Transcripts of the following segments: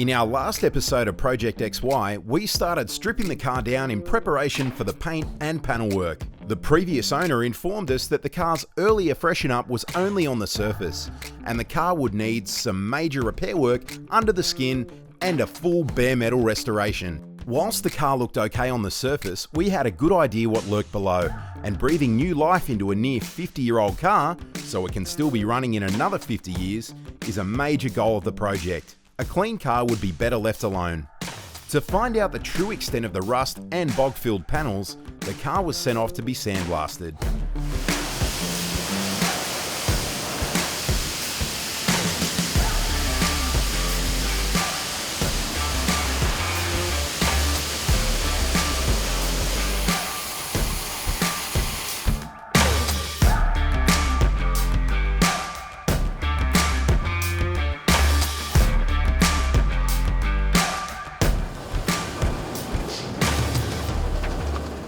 In our last episode of Project XY, we started stripping the car down in preparation for the paint and panel work. The previous owner informed us that the car's earlier freshen up was only on the surface, and the car would need some major repair work under the skin and a full bare metal restoration. Whilst the car looked okay on the surface, we had a good idea what lurked below, and breathing new life into a near 50-year-old car, so it can still be running in another 50 years, is a major goal of the project. A clean car would be better left alone. To find out the true extent of the rust and bog-filled panels, the car was sent off to be sandblasted.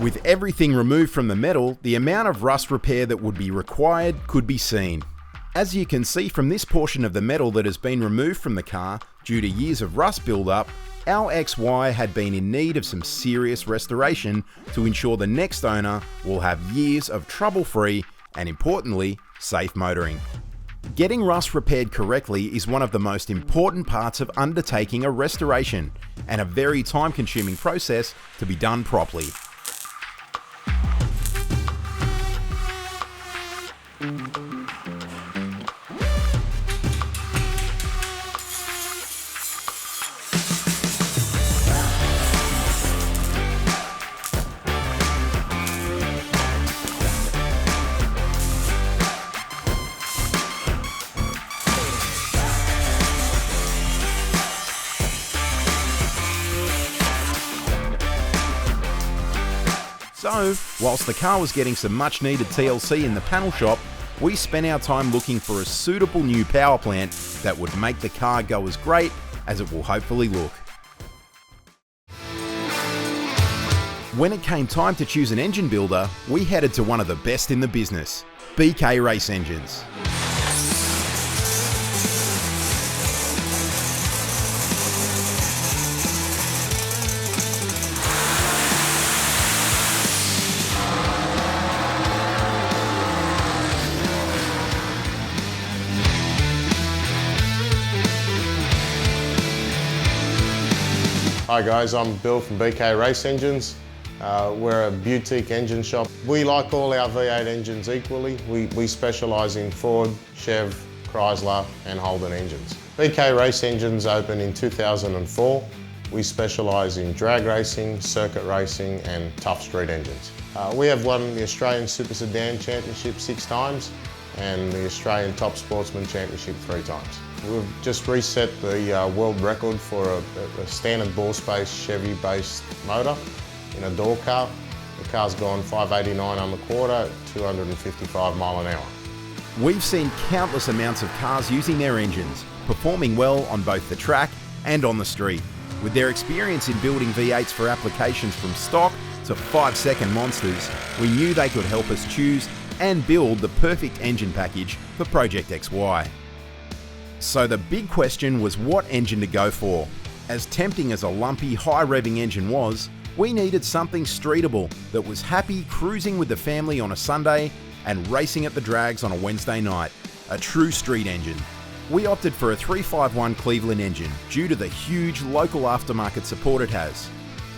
With everything removed from the metal, the amount of rust repair that would be required could be seen. As you can see from this portion of the metal that has been removed from the car due to years of rust build-up, our XY had been in need of some serious restoration to ensure the next owner will have years of trouble-free and, importantly, safe motoring. Getting rust repaired correctly is one of the most important parts of undertaking a restoration, and a very time-consuming process to be done properly. So, whilst the car was getting some much needed TLC in the panel shop, we spent our time looking for a suitable new power plant that would make the car go as great as it will hopefully look. When it came time to choose an engine builder, we headed to one of the best in the business, BK Race Engines. Hi guys, I'm Bill from BK Race Engines. We're a boutique engine shop. We like all our V8 engines equally. We specialise in Ford, Chev, Chrysler and Holden engines. BK Race Engines opened in 2004. We specialise in drag racing, circuit racing and tough street engines. We have won the Australian Super Sedan Championship 6 times and the Australian Top Sportsman Championship 3 times. We've just reset the world record for a standard ball space Chevy-based motor in a door car. The car's gone 589 on the quarter, 255 mile an hour. We've seen countless amounts of cars using their engines, performing well on both the track and on the street. With their experience in building V8s for applications from stock to 5-second monsters, we knew they could help us choose and build the perfect engine package for Project XY. So the big question was what engine to go for. As tempting as a lumpy, high-revving engine was, we needed something streetable that was happy cruising with the family on a Sunday and racing at the drags on a Wednesday night. A true street engine. We opted for a 351 Cleveland engine due to the huge local aftermarket support it has.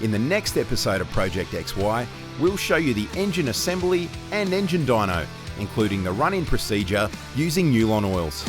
In the next episode of Project XY, we'll show you the engine assembly and engine dyno, including the run-in procedure using Nulon oils.